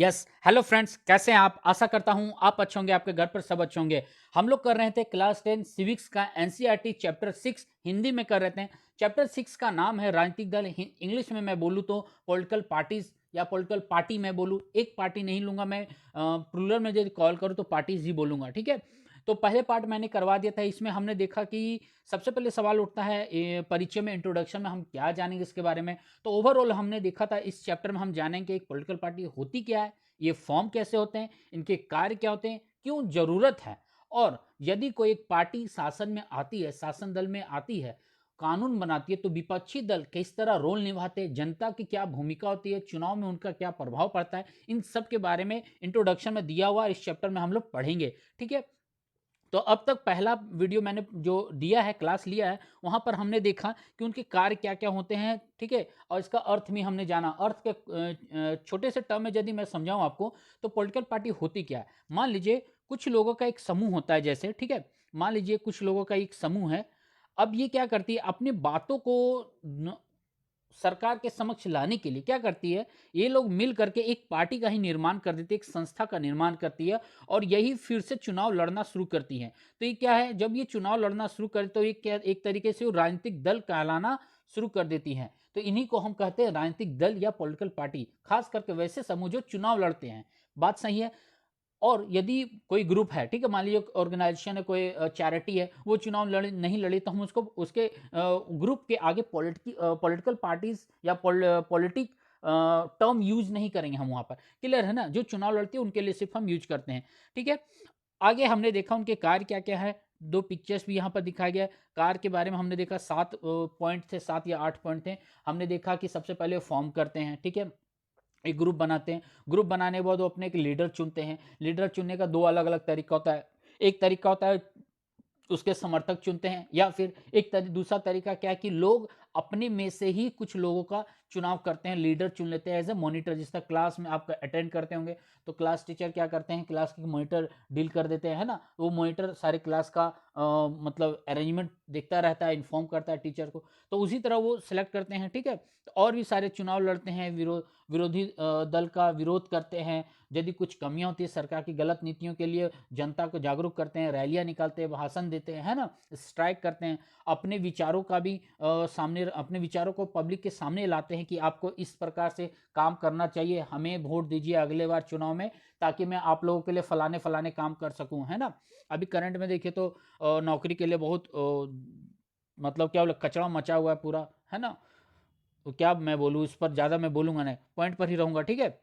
Yes hello friends, कैसे हैं आप? आशा करता हूं आप अच्छे होंगे, आपके घर पर सब अच्छे होंगे। हम लोग कर रहे थे क्लास 10 सिविक्स का एनसीईआरटी चैप्टर 6 हिंदी में कर रहे थे। चैप्टर 6 का नाम है राजनीतिक दल। इंग्लिश में मैं बोलूँ तो पॉलिटिकल पार्टीज या पॉलिटिकल पार्टी मैं बोलूँ, एक पार्टी नहीं लूंगा मैं, प्लूरल में यदि कॉल करूँ तो पार्टीज ही बोलूंगा, ठीक है। तो पहले पार्ट मैंने करवा दिया था। इसमें हमने देखा कि सबसे पहले सवाल उठता है परिचय में, इंट्रोडक्शन में हम क्या जानेंगे इसके बारे में। तो ओवरऑल हमने देखा था इस चैप्टर में हम जानेंगे एक पॉलिटिकल पार्टी होती क्या है, ये फॉर्म कैसे होते हैं, इनके कार्य क्या होते हैं, क्यों जरूरत है, और यदि कोई एक पार्टी शासन में आती है, शासन दल में आती है, कानून बनाती है, तो विपक्षी दल किस तरह रोल निभाते हैं, जनता की क्या भूमिका होती है, चुनाव में उनका क्या प्रभाव पड़ता है, इन सब के बारे में इंट्रोडक्शन में दिया हुआ इस चैप्टर में हम लोग पढ़ेंगे, ठीक है। तो अब तक पहला वीडियो मैंने जो दिया है, क्लास लिया है, वहां पर हमने देखा कि उनके कार्य क्या क्या होते हैं, ठीक है, और इसका अर्थ भी हमने जाना। अर्थ के छोटे से टर्म में यदि मैं समझाऊं आपको, तो पॉलिटिकल पार्टी होती क्या है। मान लीजिए कुछ लोगों का एक समूह होता है, जैसे, ठीक है, मान लीजिए कुछ लोगों का एक समूह है। अब ये क्या करती है, अपनी बातों को सरकार के समक्ष लाने के लिए क्या करती है, ये लोग मिल करके एक पार्टी का ही निर्माण कर देती है, एक संस्था का निर्माण करती है, और यही फिर से चुनाव लड़ना शुरू करती है। तो ये क्या है, जब ये चुनाव लड़ना शुरू करे तो ये क्या, एक तरीके से वो राजनीतिक दल कहलाना शुरू कर देती हैं। तो इन्हीं को हम कहते हैं राजनीतिक दल या पॉलिटिकल पार्टी, खास करके वैसे समूह जो चुनाव लड़ते हैं। बात सही है। और यदि कोई ग्रुप है, ठीक है, मान लीजिए ऑर्गेनाइजेशन है, कोई चैरिटी है, वो चुनाव नहीं लड़ी, तो हम उसको उसके ग्रुप के आगे पॉलिटिकल पार्टीज या पॉलिटिक टर्म यूज नहीं करेंगे हम वहां पर। क्लियर है ना? जो चुनाव लड़ती है उनके लिए सिर्फ हम यूज करते हैं, ठीक है। आगे हमने देखा उनके कार्य क्या क्या है, दो पिक्चर्स भी यहाँ पर दिखाया गया है। कार्य के बारे में हमने देखा 7 पॉइंट थे, 7 या 8 पॉइंट थे। हमने देखा कि सबसे पहले फॉर्म करते हैं, ठीक है, एक ग्रुप बनाते हैं। ग्रुप बनाने के बाद वो अपने एक लीडर चुनते हैं। लीडर चुनने का दो अलग अलग तरीका होता है। एक तरीका होता है उसके समर्थक चुनते हैं, या फिर दूसरा तरीका क्या है कि लोग अपने में से ही कुछ लोगों का चुनाव करते हैं, लीडर चुन लेते हैं एज ए मॉनिटर। जिस तरह क्लास में आप अटेंड करते होंगे, तो क्लास टीचर क्या करते हैं, क्लास के मॉनिटर डील कर देते हैं, है ना। वो मॉनिटर सारे क्लास का मतलब अरेंजमेंट देखता रहता है, इन्फॉर्म करता है टीचर को। तो उसी तरह वो सिलेक्ट करते हैं, ठीक है। तो और भी सारे चुनाव लड़ते हैं, विरोधी दल का विरोध करते हैं। यदि कुछ कमियां होती है सरकार की गलत नीतियों के लिए, जनता को जागरूक करते हैं, रैलियां निकालते हैं, भाषण देते हैं, है ना, स्ट्राइक करते हैं। अपने विचारों का भी सामने, अपने विचारों को पब्लिक के सामने लाते हैं कि आपको इस प्रकार से काम करना चाहिए, हमें वोट दीजिए अगले बार चुनाव में, ताकि मैं आप लोगों के लिए फलाने फलाने काम कर सकूं, है ना। अभी करंट में देखिए तो नौकरी के लिए बहुत मतलब क्या बोले, कचरा मचा हुआ है पूरा, है ना। तो क्या मैं बोलूँ, इस पर ज़्यादा मैं बोलूँगा नहीं, पॉइंट पर ही रहूँगा, ठीक है।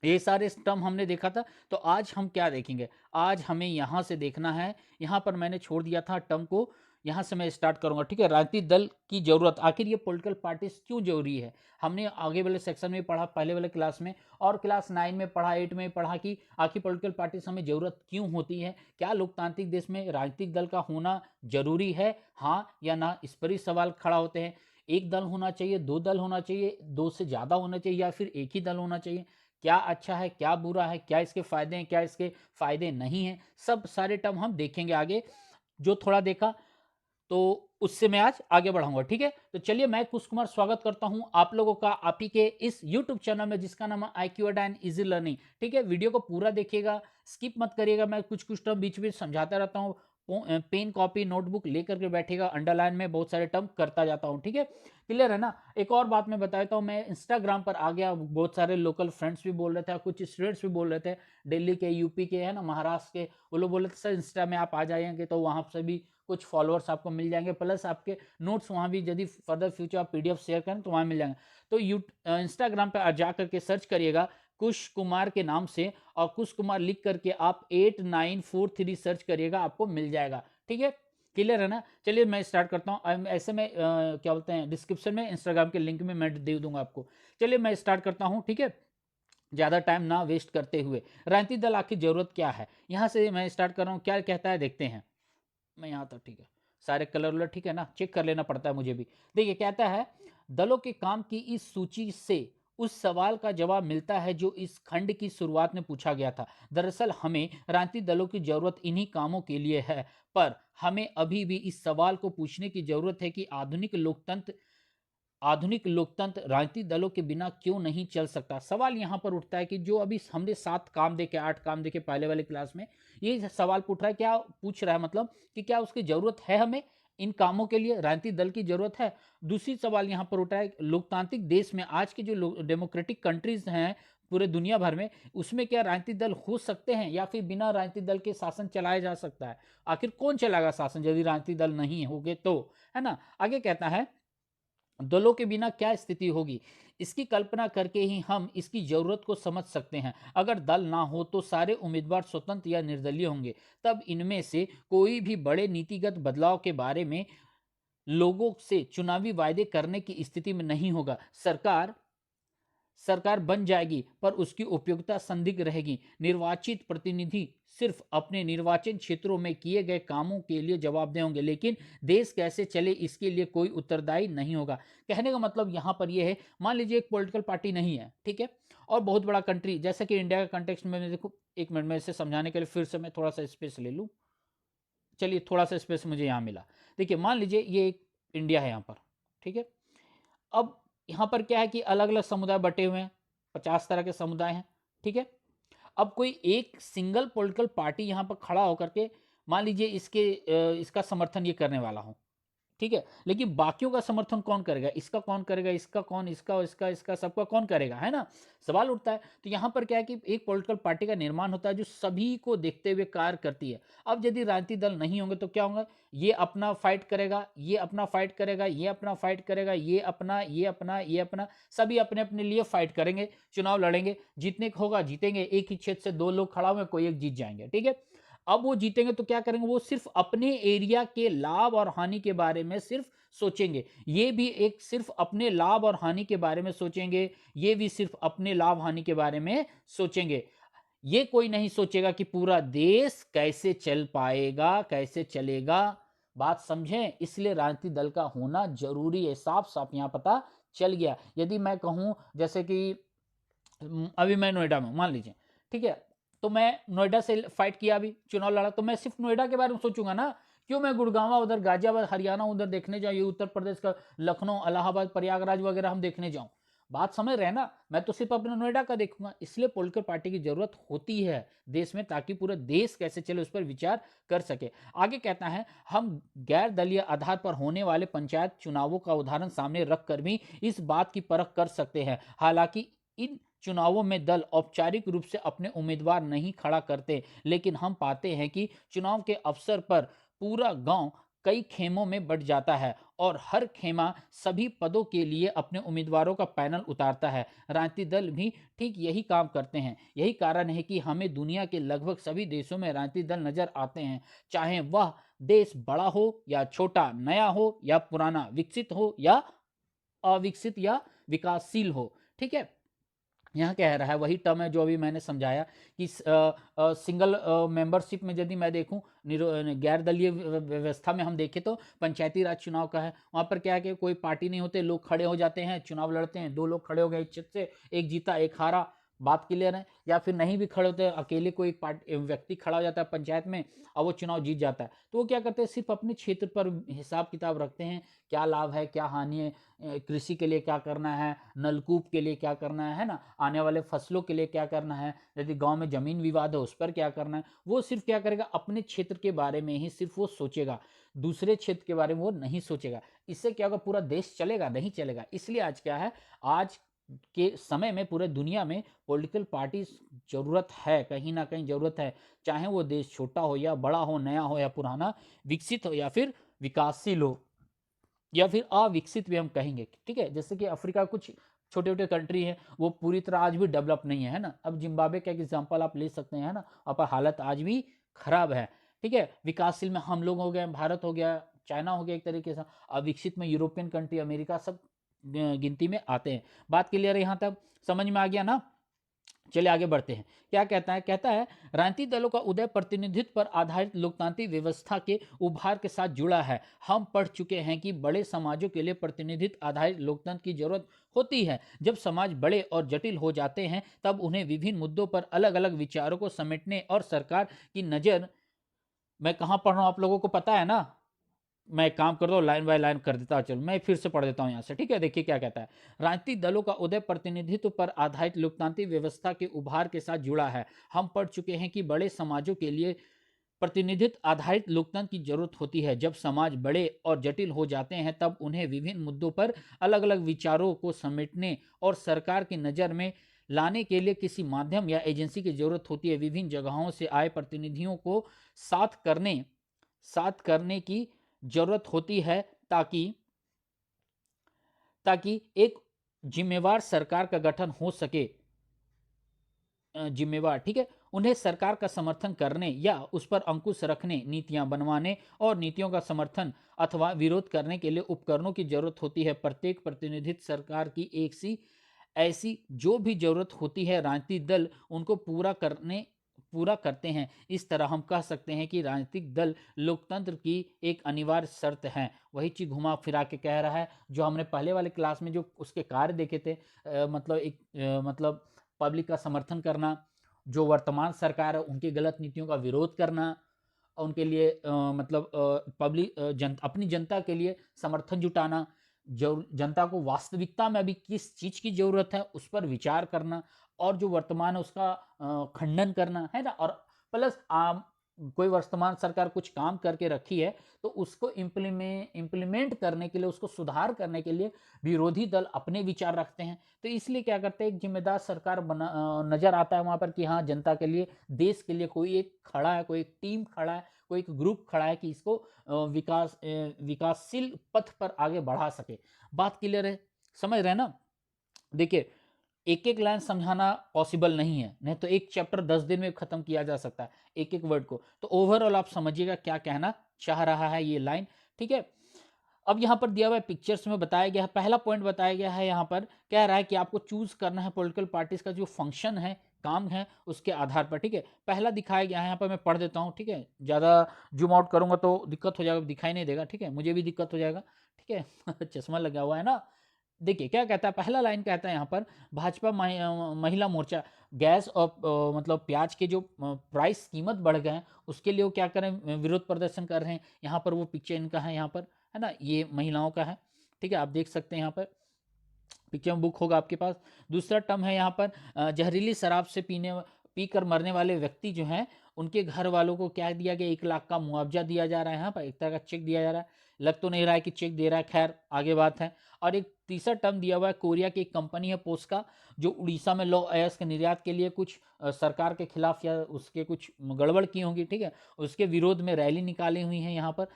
ये सारे टर्म हमने देखा था। तो आज हम क्या देखेंगे, आज हमें यहाँ से देखना है। यहाँ पर मैंने छोड़ दिया था टर्म को, यहाँ से मैं स्टार्ट करूंगा, ठीक है। राजनीतिक दल की जरूरत, आखिर ये पॉलिटिकल पार्टीज क्यों जरूरी है, हमने आगे वाले सेक्शन में पढ़ा, पहले वाले क्लास में, और क्लास 9 में पढ़ा, 8 में पढ़ा कि आखिर पॉलिटिकल पार्टीज हमें जरूरत क्यों होती है। क्या लोकतांत्रिक देश में राजनीतिक दल का होना जरूरी है, हाँ या ना, इस पर ही सवाल खड़ा होते हैं। एक दल होना चाहिए, दो दल होना चाहिए, दो से ज्यादा होना चाहिए, या फिर एक ही दल होना चाहिए। क्या अच्छा है, क्या बुरा है, क्या इसके फायदे हैं, क्या इसके फायदे नहीं हैं, सब सारे टर्म हम देखेंगे आगे। जो थोड़ा देखा तो उससे मैं आज आगे बढ़ाऊंगा, ठीक है। तो चलिए, मैं कुश कुमार स्वागत करता हूं आप लोगों का आप ही के इस यूट्यूब चैनल में, जिसका नाम है IQ अड्डा एंड इजी लर्निंग, ठीक है। वीडियो को पूरा देखिएगा, स्किप मत करिएगा। मैं कुछ कुछ टर्म बीच बीच समझाता रहता हूँ। पेन कॉपी नोटबुक लेकर के बैठेगा, अंडरलाइन में बहुत सारे टर्म करता जाता हूँ, ठीक है। क्लियर है ना? एक और बात मैं बताता हूँ, मैं इंस्टाग्राम पर आ गया, बहुत सारे लोकल फ्रेंड्स भी बोल रहे थे, कुछ स्टूडेंट्स भी बोल रहे थे, दिल्ली के, यूपी के, है ना, महाराष्ट्र के, वो लोग बोल रहे थे सर इंस्टा में आप आ जाएंगे तो वहाँ से भी कुछ फॉलोअर्स आपको मिल जाएंगे, प्लस आपके नोट्स वहाँ भी यदि फर्दर फ्यूचर आप PDF शेयर करें तो वहाँ मिल जाएंगे। तो इंस्टाग्राम पर जा करके सर्च करिएगा कुश कुमार के नाम से, और कुश कुमार लिख करके आप 8943 सर्च करिएगा, आपको मिल जाएगा, ठीक है। क्लियर है ना? चलिए मैं स्टार्ट करता हूँ। ऐसे में क्या बोलते हैं, डिस्क्रिप्शन में इंस्टाग्राम के लिंक में मैं दे दूंगा आपको। चलिए मैं स्टार्ट करता हूँ, ठीक है, ज़्यादा टाइम ना वेस्ट करते हुए। राजनीतिक दल आखिर जरूरत क्या है, यहाँ से मैं स्टार्ट कर रहा हूँ, क्या कहता है देखते हैं। मैं यहाँ तक, ठीक है, सारे कलर वलर ठीक है ना, चेक कर लेना पड़ता है मुझे भी। देखिए कहता है, दलों के काम की इस सूची से उस सवाल का जवाब मिलता है जो इस खंड की शुरुआत में पूछा गया था। दरअसल हमें राजनीतिक दलों की जरूरत इन्हीं कामों के लिए है, पर हमें अभी भी इस सवाल को पूछने की जरूरत है कि आधुनिक लोकतंत्र राजनीतिक दलों के बिना क्यों नहीं चल सकता? सवाल यहाँ पर उठता है कि जो अभी हमने 7 काम देखे, 8 काम देखे पहले वाले क्लास में, ये सवाल पूछ रहा है मतलब कि क्या उसकी ज़रूरत है हमें? इन कामों के लिए राजनीतिक दल की ज़रूरत है? दूसरी सवाल यहाँ पर उठा है, लोकतांत्रिक देश में आज के जो डेमोक्रेटिक कंट्रीज़ हैं पूरे दुनिया भर में, उसमें क्या राजनीतिक दल हो सकते हैं या फिर बिना राजनीतिक दल के शासन चलाया जा सकता है? आखिर कौन चलाएगा शासन यदि राजनीतिक दल नहीं होंगे तो? है ना? आगे कहता है, दलों के बिना क्या स्थिति होगी, इसकी कल्पना करके ही हम इसकी जरूरत को समझ सकते हैं। अगर दल ना हो तो सारे उम्मीदवार स्वतंत्र या निर्दलीय होंगे, तब इनमें से कोई भी बड़े नीतिगत बदलाव के बारे में लोगों से चुनावी वायदे करने की स्थिति में नहीं होगा। सरकार सरकार बन जाएगी पर उसकी उपयोगिता संदिग्ध रहेगी। निर्वाचित प्रतिनिधि सिर्फ अपने निर्वाचन क्षेत्रों में किए गए कामों के लिए जवाबदेह होंगे, लेकिन देश कैसे चले इसके लिए कोई उत्तरदायी नहीं होगा। कहने का मतलब यहाँ पर यह है, मान लीजिए एक पॉलिटिकल पार्टी नहीं है, ठीक है, और बहुत बड़ा कंट्री जैसे कि इंडिया का कंटेक्स्ट में देखो, एक मिनट में इसे समझाने के लिए फिर से मैं थोड़ा सा स्पेस ले लूँ। चलिए थोड़ा सा स्पेस मुझे यहाँ मिला। देखिए मान लीजिए ये एक इंडिया है यहाँ पर, ठीक है। अब यहाँ पर क्या है कि अलग अलग समुदाय बटे हुए हैं, 50 तरह के समुदाय हैं, ठीक है। अब कोई एक सिंगल पॉलिटिकल पार्टी यहाँ पर खड़ा होकर के मान लीजिए इसका समर्थन ये करने वाला हो, ठीक है, लेकिन बाकियों का समर्थन कौन करेगा? इसका कौन करेगा? इसका कौन? इसका सबका कौन करेगा? है ना, सवाल उठता है। तो यहाँ पर क्या है कि एक पॉलिटिकल पार्टी का निर्माण होता है जो सभी को देखते हुए कार्य करती है। अब यदि राजनीतिक दल नहीं होंगे तो क्या होगा? ये अपना फाइट करेगा, ये अपना फाइट करेगा, ये अपना फाइट करेगा, ये अपना सभी अपने अपने लिए फाइट करेंगे, चुनाव लड़ेंगे, जीतने को होगा जीतेंगे। एक ही क्षेत्र से 2 लोग खड़ा हुए, कोई एक जीत जाएंगे, ठीक है। अब वो जीतेंगे तो क्या करेंगे? वो सिर्फ अपने एरिया के लाभ और हानि के बारे में सिर्फ सोचेंगे। ये भी एक सिर्फ अपने लाभ और हानि के बारे में सोचेंगे, ये भी सिर्फ अपने लाभ हानि के बारे में सोचेंगे। ये कोई नहीं सोचेगा कि पूरा देश कैसे चल पाएगा, कैसे चलेगा। बात समझें, इसलिए राजनीतिक दल का होना जरूरी है। साफ साफ यहाँ पता चल गया। यदि मैं कहूं जैसे कि अभी मैं नोएडा में मान लीजिए, ठीक है, तो मैं नोएडा से फाइट किया, अभी चुनाव लड़ा, तो मैं सिर्फ नोएडा के बारे में सोचूंगा ना। क्यों मैं गुड़गांव उधर गाजियाबाद हरियाणा उधर देखने जाऊँ, ये उत्तर प्रदेश का लखनऊ इलाहाबाद प्रयागराज वगैरह हम देखने जाऊं? बात समझ रहे हैं ना, मैं तो सिर्फ अपने नोएडा का देखूंगा। इसलिए पॉलिटिकल पार्टी की जरूरत होती है देश में, ताकि पूरा देश कैसे चले उस पर विचार कर सके। आगे कहता है, हम गैर दलीय आधार पर होने वाले पंचायत चुनावों का उदाहरण सामने रखकर भी इस बात की परख कर सकते हैं। हालांकि इन चुनावों में दल औपचारिक रूप से अपने उम्मीदवार नहीं खड़ा करते, लेकिन हम पाते हैं कि चुनाव के अवसर पर पूरा गांव कई खेमों में बंट जाता है और हर खेमा सभी पदों के लिए अपने उम्मीदवारों का पैनल उतारता है। राजनीतिक दल भी ठीक यही काम करते हैं। यही कारण है कि हमें दुनिया के लगभग सभी देशों में राजनीतिक दल नजर आते हैं, चाहे वह देश बड़ा हो या छोटा, नया हो या पुराना, विकसित हो या अविकसित या विकासशील हो, ठीक है। यहाँ कह रहा है, वही टर्म है जो अभी मैंने समझाया कि सिंगल मेंबरशिप में यदि मैं देखूं, गैर दलीय व्यवस्था में हम देखें तो पंचायती राज चुनाव का है। वहाँ पर क्या है कि कोई पार्टी नहीं होते, लोग खड़े हो जाते हैं, चुनाव लड़ते हैं, 2 लोग खड़े हो गए एक क्षेत्र से, एक जीता एक हारा, बात क्लियर है। या फिर नहीं भी खड़े होते, अकेले कोई पार्टी व्यक्ति खड़ा हो जाता है पंचायत में और वो चुनाव जीत जाता है, तो वो क्या करते हैं, सिर्फ अपने क्षेत्र पर हिसाब किताब रखते हैं, क्या लाभ है क्या हानि है, कृषि के लिए क्या करना है, नलकूप के लिए क्या करना है ना, आने वाले फसलों के लिए क्या करना है, यदि गांव में जमीन विवाद है उस पर क्या करना है। वो सिर्फ क्या करेगा, अपने क्षेत्र के बारे में ही सिर्फ वो सोचेगा, दूसरे क्षेत्र के बारे में वो नहीं सोचेगा। इससे क्या होगा, पूरा देश चलेगा? नहीं चलेगा। इसलिए आज क्या है, आज के समय में पूरे दुनिया में पॉलिटिकल पार्टी जरूरत है, कहीं ना कहीं जरूरत है, चाहे वो देश छोटा हो या बड़ा हो, नया हो या पुराना, विकसित हो या फिर विकासशील हो या फिर अविकसित भी हम कहेंगे, ठीक है। जैसे कि अफ्रीका कुछ छोटे छोटे कंट्री है, वो पूरी तरह आज भी डेवलप नहीं है ना। अब जिम्बाब्वे का एग्जांपल आप ले सकते हैं ना, पर हालत आज भी खराब है, ठीक है। विकासशील में हम लोग हो गए, भारत हो गया, चाइना हो गया एक तरीके से। अविकसित में यूरोपियन कंट्री, अमेरिका, सब गिनती में आते हैं। बात क्लियर है यहाँ तक, समझ में आ गया ना? चलिए आगे बढ़ते हैं। क्या कहता है राजनीतिक दलों का उदय प्रतिनिधित्व पर आधारित लोकतांत्रिक व्यवस्था के उभार के साथ जुड़ा है। हम पढ़ चुके हैं कि बड़े समाजों के लिए प्रतिनिधित्व आधारित लोकतंत्र की जरूरत होती है। जब समाज बड़े और जटिल हो जाते हैं तब उन्हें विभिन्न मुद्दों पर अलग अलग विचारों को समेटने और सरकार की नज़र, मैं कहाँ पढ़ रहा हूँ आप लोगों को पता है ना, मैं एक काम करता हूँ, लाइन बाय लाइन कर देता हूँ। चलो मैं फिर से पढ़ देता हूँ यहाँ से, ठीक है। देखिए क्या कहता है। राजनीतिक दलों का उदय प्रतिनिधित्व पर आधारित लोकतांत्रिक व्यवस्था के उभार के साथ जुड़ा है। हम पढ़ चुके हैं कि बड़े समाजों के लिए प्रतिनिधित्व आधारित लोकतंत्र की जरूरत होती है। जब समाज बड़े और जटिल हो जाते हैं तब उन्हें विभिन्न मुद्दों पर अलग अलग विचारों को समेटने और सरकार की नज़र में लाने के लिए किसी माध्यम या एजेंसी की जरूरत होती है। विभिन्न जगहों से आए प्रतिनिधियों को साथ करने की जरूरत होती है ताकि ताकि एक जिम्मेवार सरकार का गठन हो सके। जिम्मेवार, ठीक है। उन्हें सरकार का समर्थन करने या उस पर अंकुश रखने, नीतियां बनवाने और नीतियों का समर्थन अथवा विरोध करने के लिए उपकरणों की जरूरत होती है। प्रत्येक प्रतिनिधित्व सरकार की एक सी ऐसी जो भी जरूरत होती है, राजनीतिक दल उनको पूरा करते हैं। इस तरह हम कह सकते हैं कि राजनीतिक दल लोकतंत्र की एक अनिवार्य शर्त है। वही चीज घुमा फिरा के कह रहा है जो हमने पहले वाले क्लास में जो उसके कार्य देखे थे। मतलब पब्लिक का समर्थन करना, जो वर्तमान सरकार है उनकी गलत नीतियों का विरोध करना, उनके लिए अपनी जनता के लिए समर्थन जुटाना, जो जनता को वास्तविकता में अभी किस चीज की जरूरत है उस पर विचार करना, और जो वर्तमान है उसका खंडन करना है ना। और प्लस आम कोई वर्तमान सरकार कुछ काम करके रखी है तो उसको इम्प्लीमेंट करने के लिए, उसको सुधार करने के लिए विरोधी दल अपने विचार रखते हैं। तो इसलिए क्या करते हैं, एक जिम्मेदार सरकार नजर आता है वहां पर कि हाँ, जनता के लिए, देश के लिए कोई एक खड़ा है, कोई एक टीम खड़ा है, कोई एक ग्रुप खड़ा है कि इसको विकासशील पथ पर आगे बढ़ा सके। बात क्लियर है, समझ रहे हैं ना। देखिए, एक एक लाइन समझाना पॉसिबल नहीं है, नहीं तो एक चैप्टर 10 दिन में खत्म किया जा सकता है एक एक वर्ड को। तो ओवरऑल आप समझिएगा क्या कहना चाह रहा है ये लाइन, ठीक है। अब यहाँ पर दिया हुआ है, पिक्चर्स में बताया गया है, पहला पॉइंट बताया गया है। यहाँ पर कह रहा है कि आपको चूज करना है पॉलिटिकल पार्टीज का जो फंक्शन है, काम है, उसके आधार पर, ठीक है। पहला दिखाया गया है, यहाँ पर मैं पढ़ देता हूँ, ठीक है। ज़्यादा जूम आउट करूंगा तो दिक्कत हो जाएगा, दिखाई नहीं देगा, ठीक है, मुझे भी दिक्कत हो जाएगा, ठीक है। चश्मा लगा हुआ है ना। देखिए क्या कहता है, पहला लाइन कहता है यहाँ पर, भाजपा महिला मोर्चा, गैस और मतलब प्याज के जो प्राइस कीमत बढ़ गए हैं उसके लिए वो क्या करें, विरोध प्रदर्शन कर रहे हैं। यहाँ पर वो पिक्चर इनका है, यहाँ पर है ना, ये महिलाओं का है, ठीक है, आप देख सकते हैं यहाँ पर पिक्चर में बुक होगा आपके पास। दूसरा टर्म है यहाँ पर, जहरीली शराब से पीकर मरने वाले व्यक्ति जो हैं उनके घर वालों को क्या दिया गया, 1 लाख का मुआवजा दिया जा रहा है। यहाँ पर एक तरह का चेक दिया जा रहा है, लग तो नहीं रहा है कि चेक दे रहा है, खैर आगे बात है। और एक तीसरा टर्म दिया हुआ है, कोरिया की एक कंपनी है पोस्का, जो उड़ीसा में लौ अयस्क के निर्यात के लिए कुछ सरकार के खिलाफ या उसके कुछ गड़बड़ की होंगी, ठीक है, उसके विरोध में रैली निकाली हुई है। यहाँ पर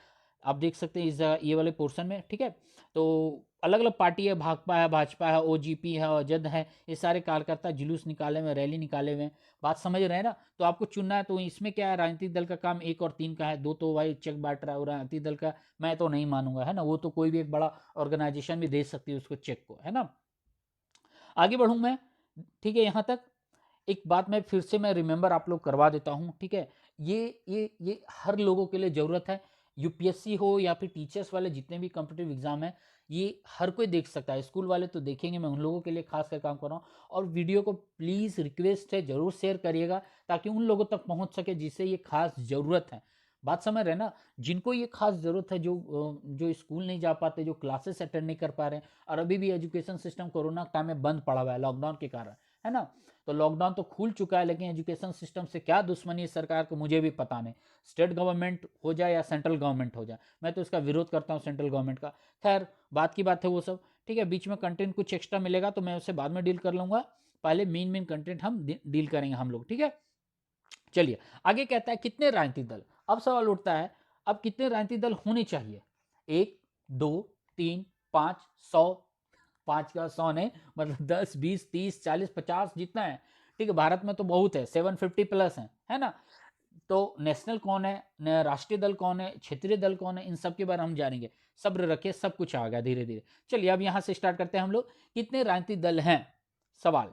आप देख सकते हैं इस ये वाले पोर्शन में, ठीक है। तो अलग अलग पार्टी है, भाजपा है, ओजीपी है, अजद है, ये सारे कार्यकर्ता जुलूस निकाले हुए, रैली निकाले हुए हैं। बात समझ रहे हैं ना। तो आपको चुनना है, तो इसमें क्या है, राजनीतिक दल का काम 1 और 3 का है, 2 तो भाई चेक बांट रहा है, और राजनीतिक दल का मैं तो नहीं मानूंगा, है ना। वो तो कोई भी एक बड़ा ऑर्गेनाइजेशन भी दे सकती है उसको चेक को, है ना। आगे बढ़ूं मैं, ठीक है। यहाँ तक एक बात मैं फिर से मैं रिमेंबर आप लोग करवा देता हूँ, ठीक है। ये हर लोगों के लिए ज़रूरत है, यूपीएससी हो या फिर टीचर्स वाले जितने भी कॉम्पिटिटिव एग्जाम है, ये हर कोई देख सकता है। स्कूल वाले तो देखेंगे, मैं उन लोगों के लिए खास कर काम कर रहा हूँ। और वीडियो को प्लीज़ रिक्वेस्ट है ज़रूर शेयर करिएगा ताकि उन लोगों तक पहुँच सके जिसे ये खास ज़रूरत है। बात समझ रहे हैं ना, जिनको ये खास ज़रूरत है, जो स्कूल नहीं जा पाते, जो क्लासेस अटेंड नहीं कर पा रहे हैं, और अभी भी एजुकेशन सिस्टम कोरोना टाइम में बंद पड़ा हुआ है लॉकडाउन के कारण, है ना। तो लॉकडाउन तो खुल चुका है, लेकिन एजुकेशन सिस्टम से क्या दुश्मनी है सरकार को मुझे भी पता नहीं। स्टेट गवर्नमेंट हो जाए या सेंट्रल गवर्नमेंट हो जाए, मैं तो इसका विरोध करता हूँ सेंट्रल गवर्नमेंट का। खैर बात की बात है वो सब, ठीक है। बीच में कंटेंट कुछ एक्स्ट्रा मिलेगा तो मैं उसे बाद में डील कर लूँगा, पहले मेन कंटेंट हम डील करेंगे हम लोग, ठीक है। चलिए आगे कहता है, कितने राजनीतिक दल। अब सवाल उठता है, अब कितने राजनीतिक दल होने चाहिए, 1, 2, 3, 5, 100, 5 का 100 ने मतलब 10, 20, 30, 40, 50 जितना है, ठीक है। भारत में तो बहुत है, 750 प्लस है ना। तो नेशनल कौन है, राष्ट्रीय दल कौन है, क्षेत्रीय दल कौन है, इन सब के बारे में हम जानेंगे। सब्र रखिए, सब कुछ आ गया धीरे धीरे। चलिए अब यहां से स्टार्ट करते हैं हम लोग, कितने राजनीतिक दल हैं सवाल।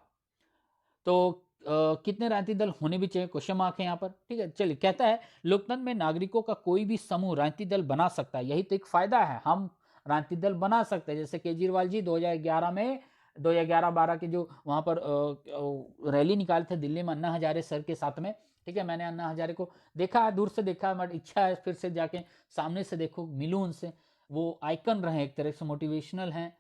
तो कितने राजनीतिक दल होने भी चाहिए, क्वेश्चन मार्क है यहाँ पर, ठीक है। चलिए कहता है, लोकतंत्र में नागरिकों का कोई भी समूह राजनीतिक दल बना सकता है, यही तो एक फायदा है, हम राजनीतिक दल बना सकते हैं। जैसे केजरीवाल जी 2011 में 2011-12 के जो वहाँ पर रैली निकाले थे दिल्ली में अन्ना हजारे सर के साथ में, ठीक है, मैंने अन्ना हजारे को देखा है, दूर से देखा है, बट इच्छा है फिर से जाके सामने से देखो, मिलूं उनसे। वो आइकन रहे एक तरह से, मोटिवेशनल हैं,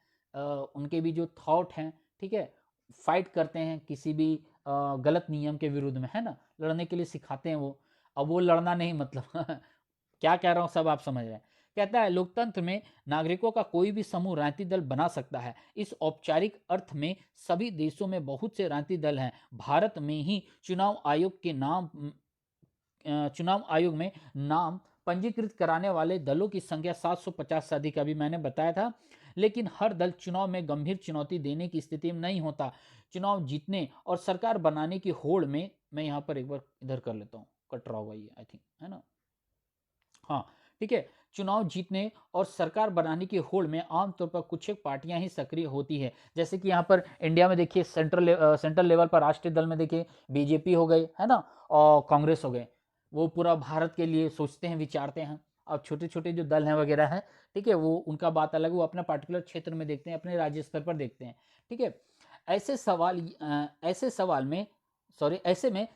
उनके भी जो थॉट हैं, ठीक है, फाइट करते हैं किसी भी गलत नियम के विरुद्ध में, है ना, लड़ने के लिए सिखाते हैं वो। अब वो लड़ना नहीं मतलब क्या कह रहा हूँ सब आप समझ रहे हैं। कहता है लोकतंत्र में नागरिकों का कोई भी समूह राजनीतिक दल बना सकता है। इस औपचारिक अर्थ में सभी देशों में बहुत से राजनीतिक दल हैं। भारत में ही चुनाव आयोग में नाम पंजीकृत कराने वाले दलों की संख्या 750 से अधिक, अभी मैंने बताया था। लेकिन हर दल चुनाव में गंभीर चुनौती देने की स्थिति में नहीं होता। चुनाव जीतने और सरकार बनाने की होड़ में, मैं यहाँ पर एक बार इधर कर लेता हूँ, कट रहा होगा ये आई थिंक, है ना, हाँ ठीक है। चुनाव जीतने और सरकार बनाने की होड़ में आमतौर पर कुछ एक पार्टियां ही सक्रिय होती है। जैसे कि यहाँ पर इंडिया में देखिए, सेंट्रल लेवल पर राष्ट्रीय दल में देखिए बीजेपी हो गई, है ना, और कांग्रेस हो गए। वो पूरा भारत के लिए सोचते हैं, विचारते हैं। अब छोटे छोटे जो दल हैं वगैरह हैं, ठीक है, वो उनका बात अलग, वो अपना पार्टिकुलर क्षेत्र में देखते हैं, अपने राज्य स्तर पर देखते हैं, ठीक है। ऐसे सवाल में सॉरी ऐसे में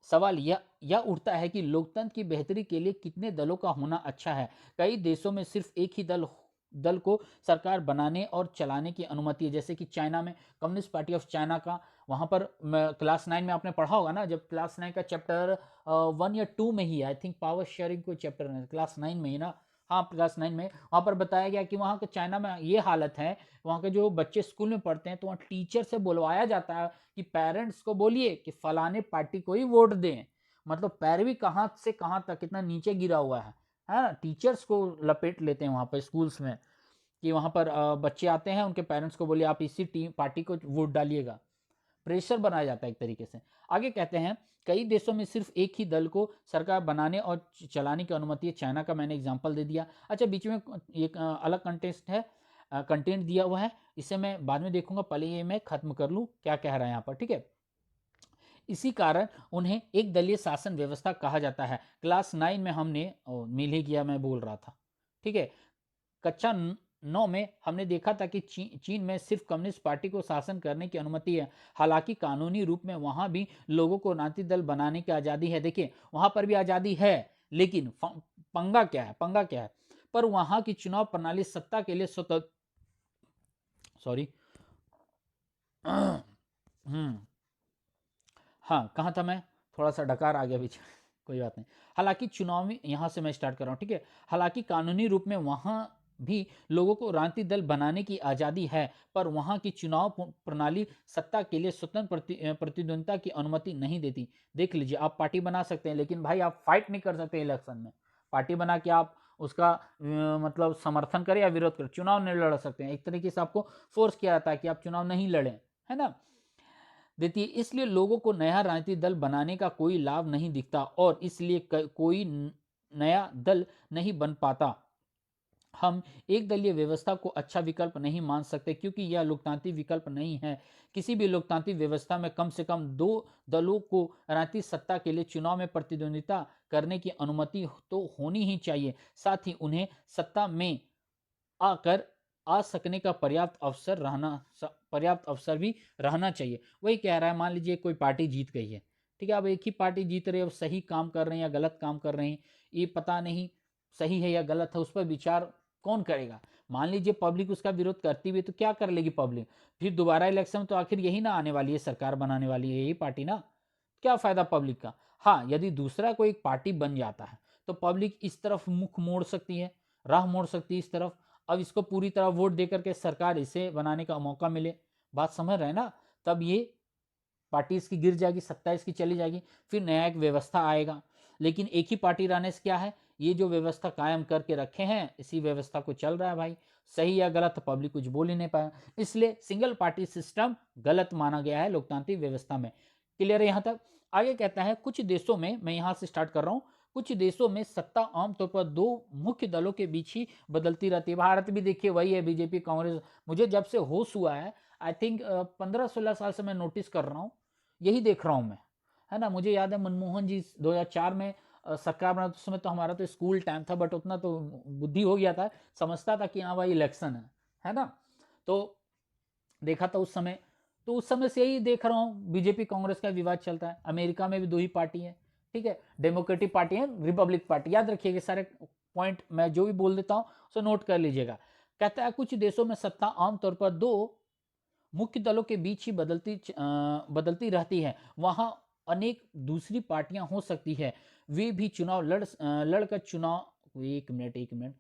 सवाल यह उठता है कि लोकतंत्र की बेहतरी के लिए कितने दलों का होना अच्छा है। कई देशों में सिर्फ एक ही दल को सरकार बनाने और चलाने की अनुमति है। जैसे कि चाइना में कम्युनिस्ट पार्टी ऑफ चाइना का, वहां पर क्लास 9 में आपने पढ़ा होगा ना, जब क्लास 9 का चैप्टर 1 या 2 में ही, आई थिंक पावर शेयरिंग कोई चैप्टर है क्लास 9 में ही ना, हाँ क्लास 9 में, वहां पर बताया गया कि वहां के चाइना में ये हालत है, वहां के जो बच्चे स्कूल में पढ़ते हैं तो वहाँ टीचर से बुलवाया जाता है कि पेरेंट्स को बोलिए कि फलाने पार्टी को ही वोट दें। मतलब पैरवी कहाँ से कहाँ तक कितना नीचे गिरा हुआ है ना। टीचर्स को लपेट लेते हैं वहां पर स्कूल्स में, कि वहां पर बच्चे आते हैं, उनके पेरेंट्स को बोलिए आप इसी टीम पार्टी को वोट डालिएगा। प्रेशर बनाया जाता है एक तरीके से। आगे कहते हैं कई देशों में सिर्फ एक ही दल को सरकार बनाने और चलाने की अनुमति है। चाइना का मैंने एग्जांपल दे दिया। अच्छा, बीच में एक अलग कंटेस्ट है, कंटेंट दिया हुआ है, इसे मैं बाद में देखूंगा, पहले ये मैं खत्म कर लूँ क्या कह रहा है यहाँ पर, ठीक है। इसी कारण उन्हें एक दलीय शासन व्यवस्था कहा जाता है। क्लास 9 में हमने मिल ही गया, मैं बोल रहा था, ठीक है। कक्षा 9 में हमने देखा था कि चीन में सिर्फ कम्युनिस्ट पार्टी को शासन करने की अनुमति है। हालांकि कानूनी रूप में वहां भी लोगों को राजनीतिक दल बनाने की आज़ादी है। देखिए वहां पर भी आज़ादी है, लेकिन पंगा क्या है, पर वहां की चुनाव प्रणाली सत्ता के लिए स्वतंत्र, सॉरी हाँ कहाँ था मैं, थोड़ा सा डकार आ गया बीच में कोई बात नहीं। हालांकि चुनावी, यहाँ से मैं स्टार्ट कर रहा हूँ, ठीक है। हालांकि कानूनी रूप में वहाँ भी लोगों को राजनीतिक दल बनाने की आज़ादी है, पर वहाँ की चुनाव प्रणाली सत्ता के लिए स्वतंत्र प्रतिद्वंदिता की अनुमति नहीं देती। देख लीजिए, आप पार्टी बना सकते हैं, लेकिन भाई आप फाइट नहीं कर सकते इलेक्शन में। पार्टी बना के आप उसका मतलब समर्थन करें या विरोध करें, चुनाव नहीं लड़ सकते हैं। एक तरीके से आपको फोर्स किया जाता है कि आप चुनाव नहीं लड़ें, है ना, देती है। इसलिए लोगों को नया राजनीतिक दल बनाने का कोई लाभ नहीं दिखता और इसलिए कोई नया दल नहीं बन पाता। हम एक दलीय व्यवस्था को अच्छा विकल्प नहीं मान सकते, क्योंकि यह लोकतांत्रिक विकल्प नहीं है। किसी भी लोकतांत्रिक व्यवस्था में कम से कम दो दलों को राजनीतिक सत्ता के लिए चुनाव में प्रतिद्वंदिता करने की अनुमति तो होनी ही चाहिए। साथ ही उन्हें सत्ता में आकर आ सकने का पर्याप्त अवसर भी रहना चाहिए। वही कह रहा है, मान लीजिए कोई पार्टी जीत गई है, ठीक है, अब एक ही पार्टी जीत रही है, अब सही काम कर रहे हैं या गलत काम कर रहे हैं, ये पता नहीं सही है या गलत है, उस पर विचार कौन करेगा। मान लीजिए पब्लिक उसका विरोध करती हुई, तो क्या कर लेगी पब्लिक, फिर दोबारा इलेक्शन में तो आखिर यही ना आने वाली है, सरकार बनाने वाली है यही पार्टी ना, क्या फायदा पब्लिक का। हाँ, यदि दूसरा कोई पार्टी बन जाता है तो पब्लिक इस तरफ मुख मोड़ सकती है, राह मोड़ सकती है इस तरफ। अब इसको पूरी तरह वोट देकर के सरकार इसे बनाने का मौका मिले, बात समझ रहे हैं ना, तब ये पार्टी इसकी गिर जाएगी, सत्ता इसकी चली जाएगी, फिर नया एक व्यवस्था आएगा। लेकिन एक ही पार्टी रहने से क्या है, ये जो व्यवस्था कायम करके रखे हैं, इसी व्यवस्था को चल रहा है भाई। सही या गलत पब्लिक कुछ बोल ही नहीं पाया, इसलिए सिंगल पार्टी सिस्टम गलत माना गया है लोकतांत्रिक व्यवस्था में। क्लियर है यहाँ तक। आगे कहता है कुछ देशों में, मैं यहाँ से स्टार्ट कर रहा हूँ, कुछ देशों में सत्ता आमतौर पर दो मुख्य दलों के बीच ही बदलती रहती है। भारत भी देखिए वही है, बीजेपी कांग्रेस। मुझे जब से होश हुआ है, आई थिंक 15-16 साल से मैं नोटिस कर रहा हूँ, यही देख रहा हूँ मैं, है ना। मुझे याद है मनमोहन जी 2004 में सरकार बना, उस समय तो हमारा तो स्कूल टाइम था, बट उतना तो बुद्धि हो गया था, समझता था कि हाँ भाई इलेक्शन है ना। तो देखा था उस समय, तो उस समय से यही देख रहा हूँ बीजेपी कांग्रेस का विवाद चलता है। अमेरिका में भी दो ही पार्टी है, ठीक है, डेमोक्रेटिक पार्टी है, रिपब्लिक पार्टी, याद रखिएगा सारे पॉइंट, मैं जो भी बोल देता हूं उसे नोट कर लीजिएगा। कहता है कुछ देशों में सत्ता आमतौर पर दो मुख्य दलों के बीच ही बदलती रहती है, वहां अनेक दूसरी पार्टियां हो सकती है, वे भी चुनाव लड़कर चुनाव एक मिनट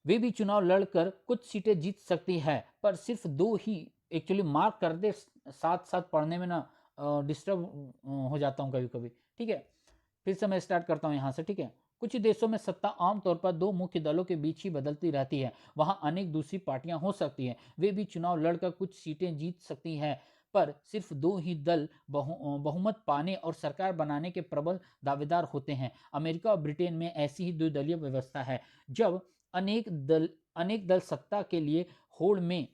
वे भी चुनाव लड़कर कुछ सीटें जीत सकती है, पर सिर्फ दो ही। एक्चुअली मार्क कर दे, साथ साथ पढ़ने में ना डिस्टर्ब हो जाता हूँ कभी कभी, ठीक है। फिर से मैं स्टार्ट करता हूँ यहाँ से, ठीक है। कुछ देशों में सत्ता आमतौर पर दो मुख्य दलों के बीच ही बदलती रहती है, वहां अनेक दूसरी पार्टियां हो सकती हैं, वे भी चुनाव लड़कर कुछ सीटें जीत सकती हैं, पर सिर्फ दो ही दल बहुमत पाने और सरकार बनाने के प्रबल दावेदार होते हैं। अमेरिका और ब्रिटेन में ऐसी ही द्विदलीय व्यवस्था है। जब अनेक दल सत्ता के लिए होड़ में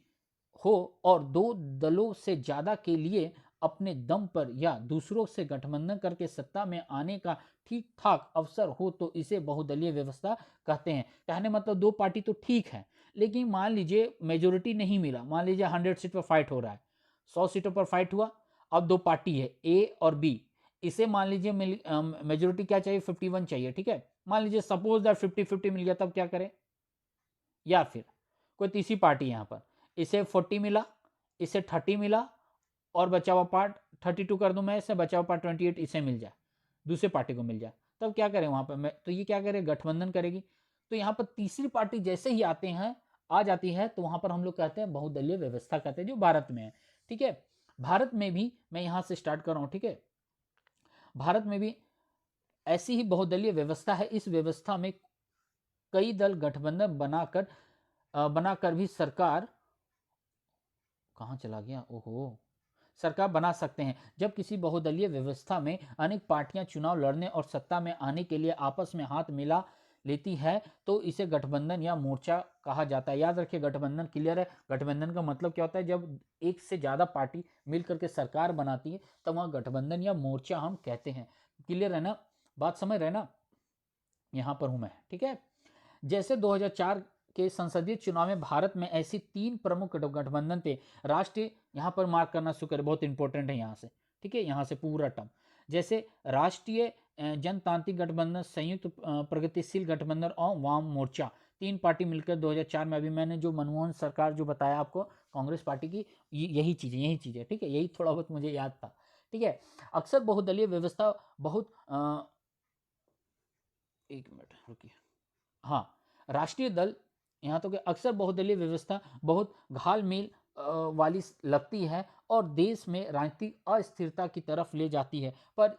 हो और दो दलों से ज्यादा के लिए अपने दम पर या दूसरों से गठबंधन करके सत्ता में आने का ठीक ठाक अवसर हो, तो इसे बहुदलीय व्यवस्था कहते हैं। कहने मतलब दो पार्टी तो ठीक है, लेकिन मान लीजिए मेजोरिटी नहीं मिला, मान लीजिए 100 सीट पर फाइट हो रहा है, 100 सीटों पर फाइट हुआ, अब दो पार्टी है ए और बी, इसे मान लीजिए मेजोरिटी क्या चाहिए, 51 चाहिए, ठीक है। मान लीजिए सपोज दैट 50-50 मिल गया, तब क्या करें? या फिर कोई तीसरी पार्टी यहाँ पर, इसे 40 मिला, इसे 30 मिला, और बचा हुआ पार्ट 32 कर दूं मैं, इसे बचा हुआ पार्ट 28 इसे मिल जाए, दूसरे पार्टी को मिल जाए, तब क्या करें वहां पर? मैं तो ये क्या करे, गठबंधन करेगी। तो यहाँ पर तीसरी पार्टी जैसे ही आ जाती है, तो वहां पर हम लोग कहते हैं बहुदलीय व्यवस्था कहते हैं, जो भारत में है, ठीक है। भारत में भी मैं यहां से स्टार्ट कर रहा हूं, ठीक है। भारत में भी ऐसी ही बहुदलीय व्यवस्था है। इस व्यवस्था में कई दल गठबंधन बनाकर भी सरकार, कहां चला गया, ओहो, सरकार बना सकते हैं। जब किसी बहुदलीय व्यवस्था में अनेक पार्टियां चुनाव लड़ने और सत्ता में आने के लिए आपस में हाथ मिला लेती है, तो इसे गठबंधन या मोर्चा कहा जाता है। याद रखिए, गठबंधन क्लियर है। गठबंधन का मतलब क्या होता है? जब एक से ज्यादा पार्टी मिलकर के सरकार बनाती है, तब वहां गठबंधन या मोर्चा हम कहते हैं। क्लियर है ना? बात समझ रहे ना? यहां पर हूं मैं, ठीक है। जैसे 2004 के संसदीय चुनाव में भारत में ऐसी तीन प्रमुख गठबंधन थे। राष्ट्रीय, यहां पर मार्क करना शुक्र है, बहुत इंपॉर्टेंट है यहां से, ठीक है, यहां से पूरा टर्म। जैसे राष्ट्रीय जनतांत्रिक गठबंधन, संयुक्त प्रगतिशील गठबंधन और वाम मोर्चा, तीन पार्टी मिलकर 2004 में, अभी मैंने जो मनमोहन सरकार जो बताया आपको कांग्रेस पार्टी की, यही चीजें, ठीक है, यही थोड़ा बहुत मुझे याद था, ठीक है। अक्सर बहुदलीय व्यवस्था बहुत एक मिनट रुकिए, हाँ, राष्ट्रीय दल, यहाँ तो अक्सर बहुदलीय व्यवस्था बहुत घालमेल वाली लगती है और देश में राजनीतिक अस्थिरता की तरफ ले जाती है, पर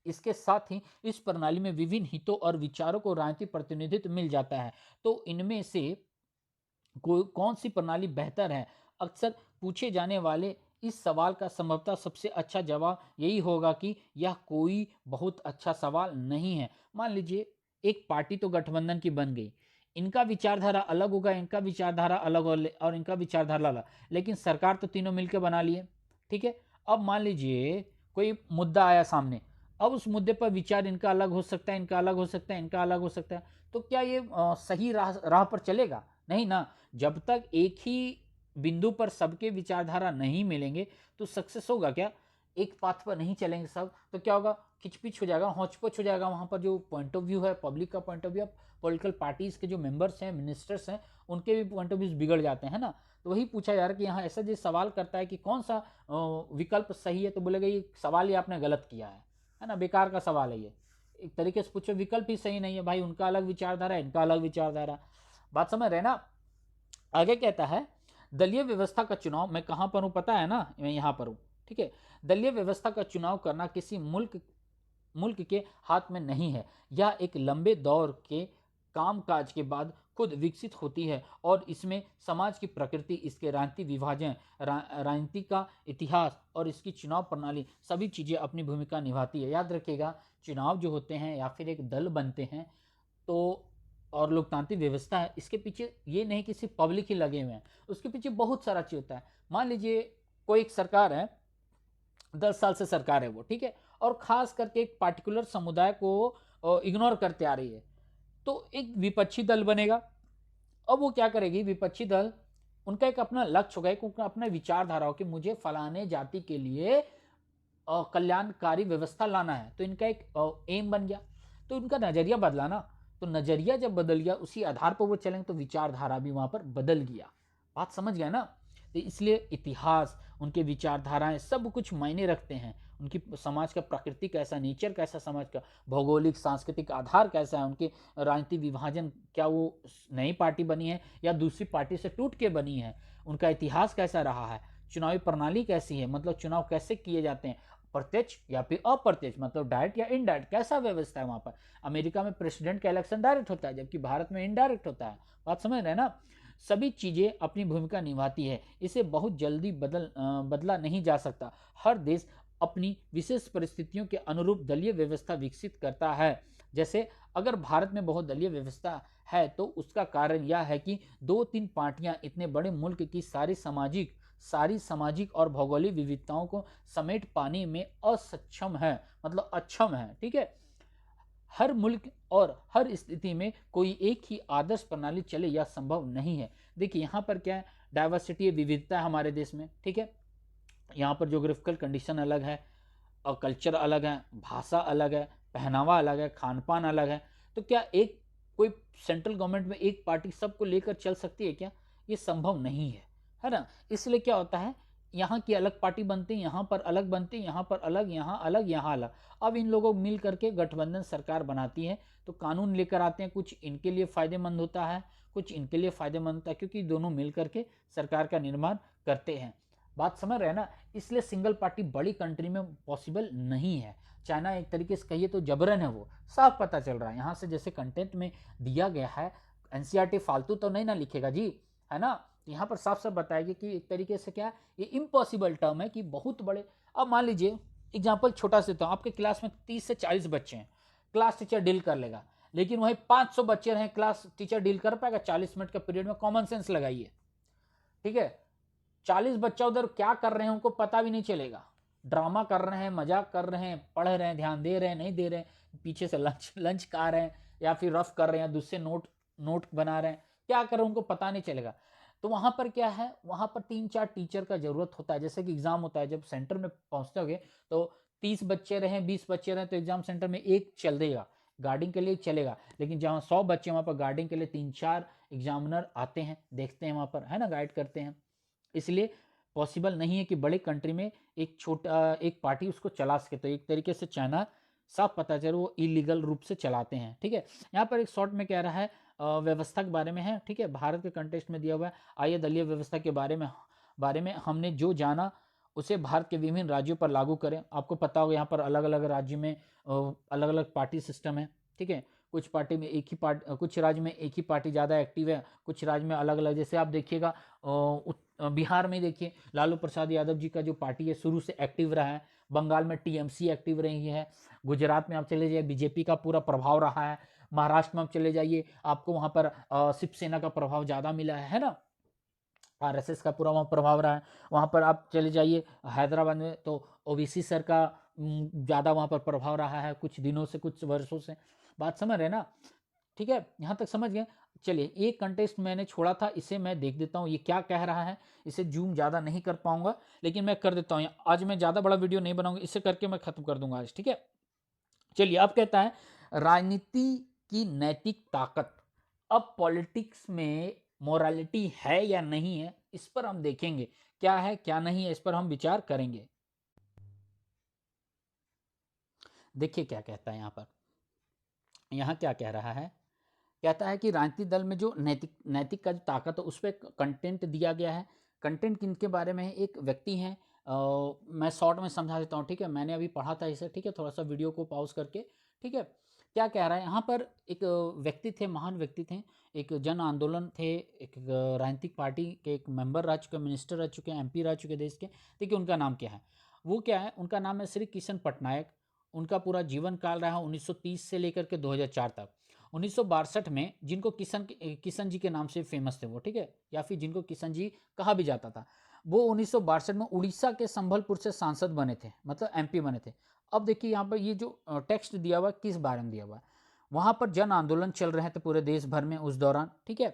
इसके साथ ही इस प्रणाली में विभिन्न हितों और विचारों को राजनीतिक प्रतिनिधित्व मिल जाता है। तो इनमें से कौन सी प्रणाली बेहतर है? अक्सर पूछे जाने वाले इस सवाल का संभवतः सबसे अच्छा जवाब यही होगा कि यह कोई बहुत अच्छा सवाल नहीं है। मान लीजिए एक पार्टी तो गठबंधन की बन गई, इनका विचारधारा अलग होगा, इनका विचारधारा अलग और इनका विचारधारा अलग, लेकिन सरकार तो तीनों मिलकर बना लिए, ठीक है। अब मान लीजिए कोई मुद्दा आया सामने, अब उस मुद्दे पर विचार इनका अलग हो सकता है, इनका अलग हो सकता है, इनका अलग हो सकता है, तो क्या ये सही राह पर चलेगा? नहीं ना। जब तक एक ही बिंदु पर सबके विचारधारा नहीं मिलेंगे, तो सक्सेस होगा क्या? एक पाथ पर नहीं चलेंगे सब, तो क्या होगा? खिचपिच हो जाएगा, हौचपच हो जाएगा। वहां पर जो पॉइंट ऑफ व्यू है, पब्लिक का point of view, political parties के जो मेंबर्स हैं, मिनिस्टर्स हैं, उनके भी पॉइंट ऑफ व्यू बिगड़ जाते हैं ना। तो वही पूछा जा रहा है कि यहाँ ऐसा जो सवाल करता है कि कौन सा विकल्प सही है, तो बोलेगा ये सवाल ही आपने गलत किया है ना, बेकार का सवाल है ये। एक तरीके से पूछो, विकल्प ही सही नहीं है भाई, उनका अलग विचारधारा है, इनका अलग विचारधारा। बात समझ रहे ना? आगे कहता है, दलीय व्यवस्था का चुनाव, मैं कहां पर हूं पता है ना? मैं यहां पर हूं, ठीक है। दलीय व्यवस्था का चुनाव करना किसी मुल्क के हाथ में नहीं है। यह एक लंबे दौर के कामकाज के बाद खुद विकसित होती है और इसमें समाज की प्रकृति, इसके राजनीतिक विभाजन, राजनीति का इतिहास और इसकी चुनाव प्रणाली, सभी चीजें अपनी भूमिका निभाती है। याद रखिएगा, चुनाव जो होते हैं या फिर एक दल बनते हैं, तो और लोकतांत्रिक व्यवस्था है, इसके पीछे ये नहीं कि सिर्फ पब्लिक ही लगे हुए हैं, उसके पीछे बहुत सारा चीज होता है। मान लीजिए कोई एक सरकार है, 10 साल से सरकार है वो, ठीक है, और खास करके एक पार्टिकुलर समुदाय को इग्नोर करते आ रही है, तो एक विपक्षी दल बनेगा। अब वो क्या करेगी? विपक्षी दल, उनका एक अपना लक्ष्य होगा, एक उनका अपना विचारधारा हो कि मुझे फलाने जाति के लिए कल्याणकारी व्यवस्था लाना है, तो इनका एक एम बन गया। तो उनका नजरिया बदला ना, तो नजरिया जब बदल गया उसी आधार पर वो चलेंगे, तो विचारधारा भी वहां पर बदल गया। बात समझ गया ना। तो इसलिए इतिहास, उनके विचारधाराएं सब कुछ मायने रखते हैं। उनकी समाज का प्रकृति कैसा, नेचर कैसा, समाज का भौगोलिक सांस्कृतिक आधार कैसा है, उनके राजनीतिक विभाजन, क्या वो नई पार्टी बनी है या दूसरी पार्टी से टूट के बनी है, उनका इतिहास कैसा रहा है, चुनावी प्रणाली कैसी है, मतलब चुनाव कैसे किए जाते हैं, प्रत्यक्ष या फिर अप्रत्यक्ष, मतलब डायरेक्ट या इनडायरेक्ट, कैसा व्यवस्था है वहां पर। अमेरिका में प्रेसिडेंट का इलेक्शन डायरेक्ट होता है, जबकि भारत में इनडायरेक्ट होता है। बात समझ रहे हैं ना। सभी चीजें अपनी भूमिका निभाती है, इसे बहुत जल्दी बदला नहीं जा सकता। हर देश अपनी विशेष परिस्थितियों के अनुरूप दलीय व्यवस्था विकसित करता है। जैसे अगर भारत में बहुत दलीय व्यवस्था है, तो उसका कारण यह है कि दो तीन पार्टियां इतने बड़े मुल्क की सारी सामाजिक और भौगोलिक विविधताओं को समेट पाने में असक्षम है, मतलब अक्षम है। ठीक है। हर मुल्क और हर स्थिति में कोई एक ही आदर्श प्रणाली चले, यह संभव नहीं है। देखिए यहाँ पर क्या है, डाइवर्सिटी, विविधता है हमारे देश में। ठीक है। यहाँ पर जोग्राफिकल कंडीशन अलग है, और कल्चर अलग है, भाषा अलग है, पहनावा अलग है, खान पान अलग है। तो क्या एक कोई सेंट्रल गवर्नमेंट में एक पार्टी सबको लेकर चल सकती है क्या? ये संभव नहीं है ना। इसलिए क्या होता है, यहाँ की अलग पार्टी बनती है, यहाँ पर अलग बनती है, यहाँ पर अलग, यहाँ अलग, यहाँ अलग। अब इन लोगों मिल करके गठबंधन सरकार बनाती है, तो कानून लेकर आते हैं, कुछ इनके लिए फायदेमंद होता है, कुछ इनके लिए फायदेमंद होता है, क्योंकि दोनों मिल करके सरकार का निर्माण करते हैं। बात समझ रहे हैं ना। इसलिए सिंगल पार्टी बड़ी कंट्री में पॉसिबल नहीं है। चाइना एक तरीके से कहिए तो जबरन है, वो साफ पता चल रहा है यहाँ से। जैसे कंटेंट में दिया गया है, एनसीईआरटी फालतू तो नहीं ना लिखेगा जी, है ना। यहाँ पर साफ साफ बताएगी कि एक तरीके से क्या, ये इम्पॉसिबल टर्म है कि बहुत बड़े। अब मान लीजिए एग्जाम्पल छोटा से, तो आपके क्लास में 30 से 40 बच्चे हैं, क्लास टीचर डील कर लेगा, लेकिन वही 500 बच्चे हैं, क्लास टीचर डील कर पाएगा 40 मिनट का पीरियड में? कॉमन सेंस लगाइए। ठीक है। 40 बच्चा उधर क्या कर रहे हैं उनको पता भी नहीं चलेगा। ड्रामा कर रहे हैं, मजाक कर रहे हैं, पढ़ रहे हैं, ध्यान दे रहे हैं, नहीं दे रहे हैं, पीछे से लंच लंच खा रहे हैं, या फिर रफ कर रहे हैं, दूसरे नोट नोट बना रहे हैं, क्या कर रहे हैं उनको पता नहीं चलेगा। तो वहां पर क्या है, वहां पर 3-4 टीचर का जरूरत होता है। जैसे कि एग्जाम होता है, जब सेंटर में पहुंचते होगे तो 30 बच्चे रहे, 20 बच्चे रहे, तो एग्जाम सेंटर में एक चल देगा, गार्डिंग के लिए चलेगा। लेकिन जहाँ 100 बच्चे, वहां पर गार्डिंग के लिए 3-4 एग्जामिनर आते हैं, देखते हैं वहां पर, है ना, गाइड करते हैं। इसलिए पॉसिबल नहीं है कि बड़े कंट्री में एक छोटा एक पार्टी उसको चला सके। तो एक तरीके से चाइना साफ पता चले वो इलीगल रूप से चलाते हैं। ठीक है। यहाँ पर एक शॉर्ट में कह रहा है व्यवस्था के बारे में है। ठीक है। भारत के कंटेक्स्ट में दिया हुआ है। आइए दलीय व्यवस्था के बारे में हमने जो जाना उसे भारत के विभिन्न राज्यों पर लागू करें। आपको पता होगा यहाँ पर अलग अलग राज्य में अलग अलग पार्टी सिस्टम है। ठीक है। कुछ पार्टी में एक ही पार्टी, कुछ राज्य में एक ही पार्टी ज़्यादा एक्टिव है, कुछ राज्य में अलग अलग। जैसे आप देखिएगा बिहार में देखिए, लालू प्रसाद यादव जी का जो पार्टी है शुरू से एक्टिव रहा है। बंगाल में टीएमसी एक्टिव रही है। गुजरात में आप चले जाइए, बीजेपी का पूरा प्रभाव रहा है। महाराष्ट्र में आप चले जाइए, आपको वहां पर शिवसेना का प्रभाव ज़्यादा मिला है ना। आरएसएस का पूरा वहाँ प्रभाव रहा है। वहाँ पर आप चले जाइए हैदराबाद में, तो ओबीसी सर का ज़्यादा वहाँ पर प्रभाव रहा है कुछ दिनों से, कुछ वर्षों से। बात समझ रहे हैं ना। ठीक है। यहाँ तक समझ गए। चलिए, एक कंटेस्ट मैंने छोड़ा था, इसे मैं देख देता हूँ ये क्या कह रहा है। इसे जूम ज़्यादा नहीं कर पाऊंगा, लेकिन मैं कर देता हूँ। आज मैं ज़्यादा बड़ा वीडियो नहीं बनाऊंगा, इसे करके मैं खत्म कर दूंगा आज। ठीक है। चलिए, अब कहता है राजनीति की नैतिक ताकत। अब पॉलिटिक्स में मोरालिटी है या नहीं है, इस पर हम देखेंगे। क्या है क्या नहीं है, इस पर हम विचार करेंगे। देखिए क्या कहता है यहाँ पर। यहाँ क्या कह रहा है, कहता है कि राजनीतिक दल में जो नैतिक नैतिक का जो ताकत है, उस पर कंटेंट दिया गया है। कंटेंट किनके बारे में है, एक व्यक्ति हैं। मैं शॉर्ट में समझा देता हूँ। ठीक है। मैंने अभी पढ़ा था इसे। ठीक है। थोड़ा सा वीडियो को पॉज करके। ठीक है। क्या कह रहा है यहाँ पर, एक व्यक्ति थे, महान व्यक्ति थे, एक जन आंदोलन थे, एक राजनीतिक पार्टी के एक मेंबर रह चुके, मिनिस्टर रह चुके, एमपी रह चुके देश के। देखिए उनका नाम क्या है, वो क्या है, उनका नाम है श्री किशन पटनायक। उनका पूरा जीवन काल रहा 1930 से लेकर के 2004 तक। 1962 में जिनको किशन जी के नाम से फेमस थे वो, ठीक है, या फिर जिनको किशन जी कहा भी जाता था, वो 1962 में उड़ीसा के संबलपुर से सांसद बने थे, मतलब एमपी बने थे। अब देखिए यहाँ पर ये जो टेक्स्ट दिया हुआ है, किस बारे में दिया हुआ है। वहां पर जन आंदोलन चल रहे थे पूरे देश भर में उस दौरान। ठीक है।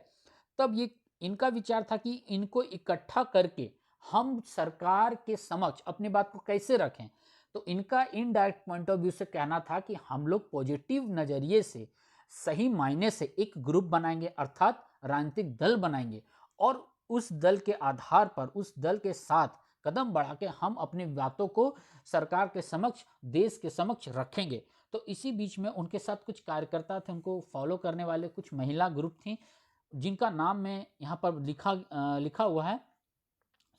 तब ये इनका विचार था कि इनको इकट्ठा करके हम सरकार के समक्ष अपनी बात को कैसे रखें। तो इनका इनडायरेक्ट पॉइंट ऑफ व्यू से कहना था कि हम लोग पॉजिटिव नजरिए से, सही मायने से एक ग्रुप बनाएंगे, अर्थात राजनीतिक दल बनाएंगे, और उस दल के आधार पर, उस दल के साथ कदम बढ़ा के हम अपनी बातों को सरकार के समक्ष, देश के समक्ष रखेंगे। तो इसी बीच में उनके साथ कुछ कार्यकर्ता थे, उनको फॉलो करने वाले कुछ महिला ग्रुप थी, जिनका नाम मैं यहाँ पर लिखा हुआ है।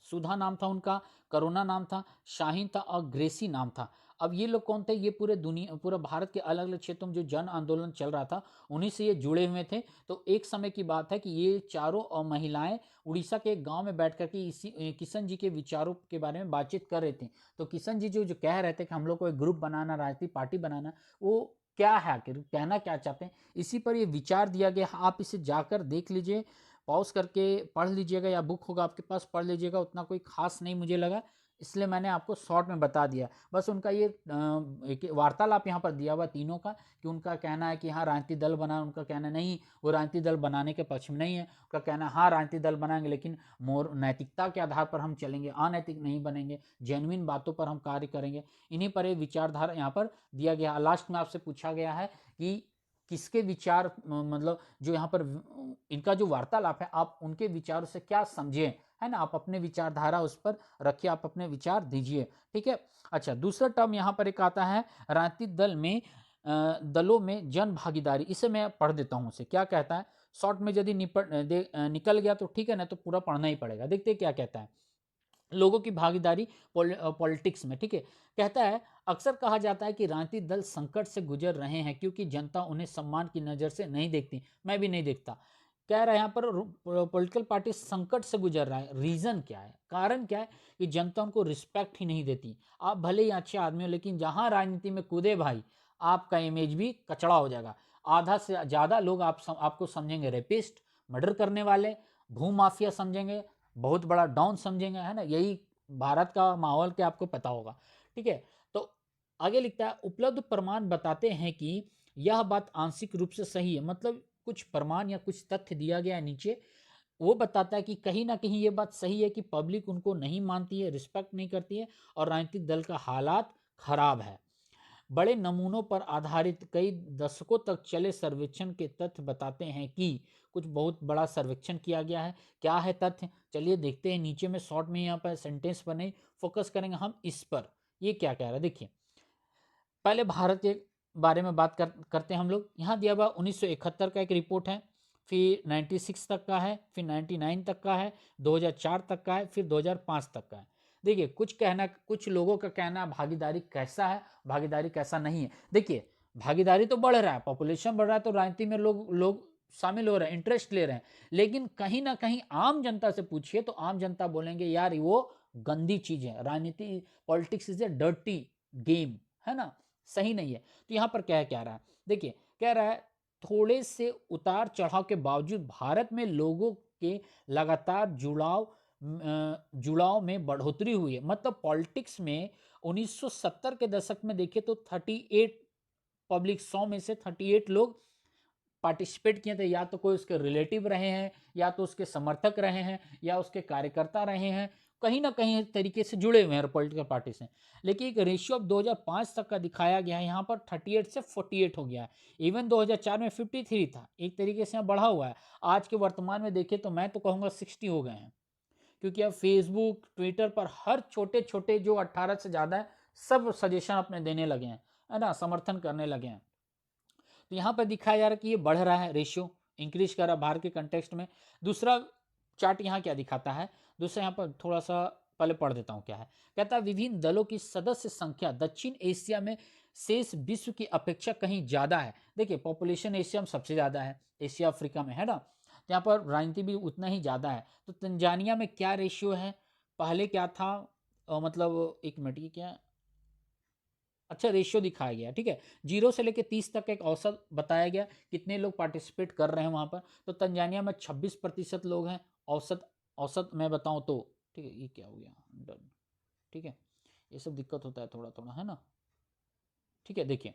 सुधा नाम था उनका, करुणा नाम था, शाहीन था और ग्रेसी नाम था। अब ये लोग कौन थे? ये पूरा भारत के अलग अलग क्षेत्रों में जो जन आंदोलन चल रहा था, उन्हीं से ये जुड़े हुए थे। तो एक समय की बात है कि ये चारों महिलाएं उड़ीसा के एक गांव में बैठ कर के इसी किशन जी के विचारों के बारे में बातचीत कर रहे थे। तो किशन जी जो जो कह रहे थे कि हम लोग को एक ग्रुप बनाना, राजनीतिक पार्टी बनाना, वो क्या है, आखिर कहना क्या चाहते हैं, इसी पर ये विचार दिया गया। आप इसे जाकर देख लीजिए, पॉज करके पढ़ लीजिएगा, या बुक होगा आपके पास, पढ़ लीजिएगा। उतना कोई खास नहीं मुझे लगा, इसलिए मैंने आपको शॉर्ट में बता दिया। बस उनका ये एक वार्तालाप यहाँ पर दिया हुआ तीनों का, कि उनका कहना है कि हाँ राजनीतिक दल बनाए, उनका कहना नहीं वो राजनीतिक दल बनाने के पक्ष में नहीं है, उनका कहना हाँ राजनीतिक दल बनाएंगे लेकिन मोर नैतिकता के आधार पर हम चलेंगे, अनैतिक नहीं बनेंगे, जेन्युइन बातों पर हम कार्य करेंगे। इन्हीं पर ये विचारधारा यहाँ पर दिया गया। लास्ट में आपसे पूछा गया है कि किसके विचार, मतलब जो यहाँ पर इनका जो वार्तालाप है, आप उनके विचारों से क्या समझे, है ना, आप अपने विचारधारा उस पर रखिए, आप अपने विचार दीजिए, ठीक है। अच्छा, दूसरा टर्म यहाँ पर एक आता है राजनीतिक दलों में जन भागीदारी। इसे मैं पढ़ देता हूँ, उसे क्या कहता है। शॉर्ट में यदि निकल गया तो ठीक है, ना तो पूरा पढ़ना ही पड़ेगा। देखते क्या कहता है, लोगों की भागीदारी पॉलिटिक्स में, ठीक है। कहता है, अक्सर कहा जाता है कि राजनीतिक दल संकट से गुजर रहे हैं क्योंकि जनता उन्हें सम्मान की नज़र से नहीं देखती। मैं भी नहीं देखता। कह रहा है यहाँ पर पॉलिटिकल पार्टी संकट से गुजर रहा है। रीज़न क्या है, कारण क्या है? कि जनता उनको रिस्पेक्ट ही नहीं देती। आप भले ही अच्छे आदमी हो, लेकिन जहाँ राजनीति में कूदे भाई, आपका इमेज भी कचड़ा हो जाएगा। आधा से ज़्यादा लोग आपको समझेंगे रेपिस्ट, मर्डर करने वाले, भूमाफिया समझेंगे, बहुत बड़ा डॉन समझेंगे, है ना। यही भारत का माहौल के आपको पता होगा, ठीक है। तो आगे लिखता है, उपलब्ध प्रमाण बताते हैं कि यह बात आंशिक रूप से सही है। मतलब कुछ प्रमाण या कुछ तथ्य दिया गया है नीचे, वो बताता है कि कहीं ना कहीं ये बात सही है कि पब्लिक उनको नहीं मानती है, रिस्पेक्ट नहीं करती है, और राजनीतिक दल का हालात खराब है। बड़े नमूनों पर आधारित कई दशकों तक चले सर्वेक्षण के तथ्य बताते हैं कि कुछ बहुत बड़ा सर्वेक्षण किया गया है। क्या है तथ्य, चलिए देखते हैं। नीचे में शॉर्ट में यहाँ पर सेंटेंस बने, फोकस करेंगे हम इस पर। ये क्या कह रहा है, देखिए। पहले भारत के बारे में बात करते हैं हम लोग। यहाँ दिया हुआ 1971 का एक रिपोर्ट है, फिर 96 तक का है, फिर 99 तक का है, 2004 तक का है, फिर 2005 तक का है। देखिए, कुछ लोगों का कहना भागीदारी कैसा है, भागीदारी कैसा नहीं है। देखिए, भागीदारी तो बढ़ रहा है, पॉपुलेशन बढ़ रहा है, तो राजनीति में लोग शामिल हो रहे हैं, इंटरेस्ट ले रहे हैं। लेकिन कहीं ना कहीं आम जनता से पूछिए तो आम जनता बोलेंगे यार वो गंदी चीज है, राजनीति, politics is a dirty game, है ना, सही नहीं है। तो यहाँ पर क्या रहा है, देखिए, कह रहा है थोड़े से उतार चढ़ाव के बावजूद भारत में लोगों के लगातार जुड़ाव में बढ़ोतरी हुई है। मतलब पॉलिटिक्स में 1970 के दशक में देखिए तो 38 पब्लिक 100 में से 38 लोग पार्टिसिपेट किए थे। या तो कोई उसके रिलेटिव रहे हैं, या तो उसके समर्थक रहे हैं, या उसके कार्यकर्ता रहे हैं, कहीं ना कहीं तरीके से जुड़े हुए हैं पॉलिटिकल पार्टी से। लेकिन एक रेशियो अब 2005 तक का दिखाया गया है, यहाँ पर 38 से 48 हो गया है। इवन 2004 में 53 था, एक तरीके से यहाँ बढ़ा हुआ है। आज के वर्तमान में देखें तो मैं तो कहूँगा 60 हो गए हैं, क्योंकि अब फेसबुक, ट्विटर पर हर छोटे छोटे जो 18 से ज़्यादा है, सब सजेशन अपने देने लगे हैं, है ना, समर्थन करने लगे हैं। तो यहाँ पर दिखाया जा रहा है कि ये बढ़ रहा है, रेशियो इंक्रीज कर रहा है भारत के कंटेक्स्ट में। दूसरा चार्ट यहाँ क्या दिखाता है, दूसरा यहाँ पर थोड़ा सा पहले पढ़ देता हूँ क्या है। कहता है विभिन्न दलों की सदस्य संख्या दक्षिण एशिया में शेष विश्व की अपेक्षा कहीं ज़्यादा है। देखिए, पॉपुलेशन एशिया में सबसे ज़्यादा है, एशिया अफ्रीका में, है ना। तो यहाँ पर राजनीति भी उतना ही ज़्यादा है। तो तंजानिया में क्या रेशियो है, पहले क्या था, मतलब एक मिनट, ये क्या, अच्छा रेशियो दिखाया गया, ठीक है। 0 से लेकर 30 तक एक औसत बताया गया, कितने लोग पार्टिसिपेट कर रहे हैं वहाँ पर। तो तंजानिया में 26% लोग हैं औसत। औसत मैं बताऊँ तो, ठीक है, ये क्या हो गया, डन, ठीक है। ये सब दिक्कत होता है थोड़ा थोड़ा, है ना, ठीक है। देखिए,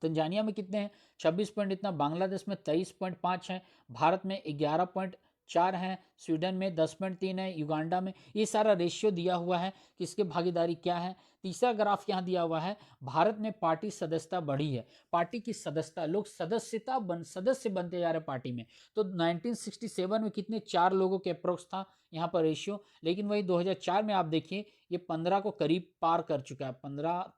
तंजानिया में कितने हैं, 26 पॉइंट इतना, बांग्लादेश में 23.5 है, भारत में 4 हैं, स्वीडन में 10.3 है, युगांडा में। ये सारा रेशियो दिया हुआ है कि इसकी भागीदारी क्या है। तीसरा ग्राफ यहाँ दिया हुआ है, भारत में पार्टी सदस्यता बढ़ी है। पार्टी की सदस्यता, लोग सदस्य बनते जा रहे पार्टी में। तो 1967 में कितने, 4 लोगों के अप्रोक्स था यहाँ पर रेशियो, लेकिन वही 2004 में आप देखिए ये 15 को करीब पार कर चुका है। 15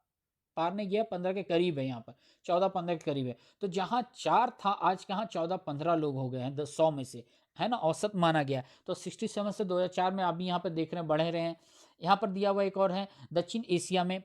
पार नहीं गया, 15 के करीब है, यहाँ पर 14-15 के करीब है। तो जहाँ 4 था, आज कहाँ 14-15 लोग हो गए हैं 100 में से, है ना, औसत माना गया। तो 67 से 2004 में अभी यहाँ पर देख रहे हैं बढ़े रहे हैं। यहाँ पर दिया हुआ एक और है, दक्षिण एशिया में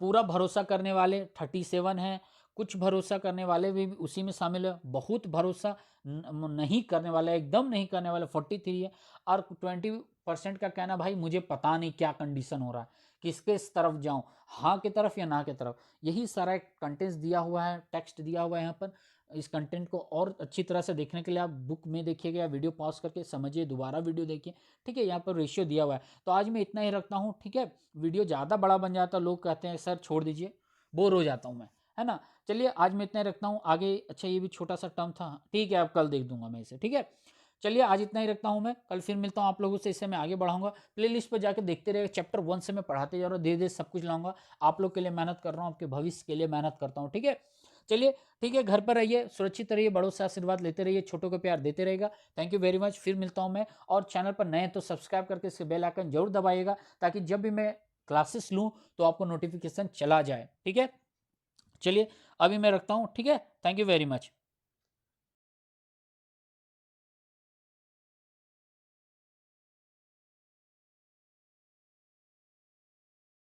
पूरा भरोसा करने वाले 37 हैं, कुछ भरोसा करने वाले भी उसी में शामिल है, बहुत भरोसा नहीं करने वाले, एकदम नहीं करने वाले 43 है, और 20% का कहना भाई मुझे पता नहीं क्या कंडीशन हो रहा है, किसके इस तरफ जाऊं, हाँ की तरफ या ना की तरफ। यही सारा कंटेंट्स दिया हुआ है, टेक्स्ट दिया हुआ है यहाँ पर। इस कंटेंट को और अच्छी तरह से देखने के लिए आप बुक में देखिएगा या वीडियो पॉज करके समझिए, दोबारा वीडियो देखिए, ठीक है। यहाँ पर रेशियो दिया हुआ है। तो आज मैं इतना ही रखता हूँ, ठीक है। वीडियो ज़्यादा बड़ा बन जाता है, लोग कहते हैं सर छोड़ दीजिए, बोर हो जाता हूँ मैं, है ना। चलिए आज मैं इतना ही रखता हूँ, आगे अच्छा ये भी छोटा सा टर्म था, ठीक है, अब कल देख दूंगा मैं इसे, ठीक है। चलिए आज इतना ही रखता हूँ मैं, कल फिर मिलता हूँ आप लोगों से, इससे मैं आगे बढ़ाऊंगा। प्लेलिस्ट पर जाकर देखते रहिए, चैप्टर 1 से मैं पढ़ाते जा रहा हूँ, धीरे धीरे सब कुछ लाऊंगा। आप लोग के लिए मेहनत कर रहा हूँ, आपके भविष्य के लिए मेहनत करता हूँ, ठीक है। चलिए ठीक है, घर पर रहिए, सुरक्षित रहिए, बड़ों से आशीर्वाद लेते रहिए, छोटों को प्यार देते रहेगा। थैंक यू वेरी मच, फिर मिलता हूँ मैं। और चैनल पर नए हैं तो सब्सक्राइब करके इसके बेल आइकन जरूर दबाइएगा, ताकि जब भी मैं क्लासेस लूँ तो आपको नोटिफिकेशन चला जाए, ठीक है। चलिए अभी मैं रखता हूँ, ठीक है। Thank you very much.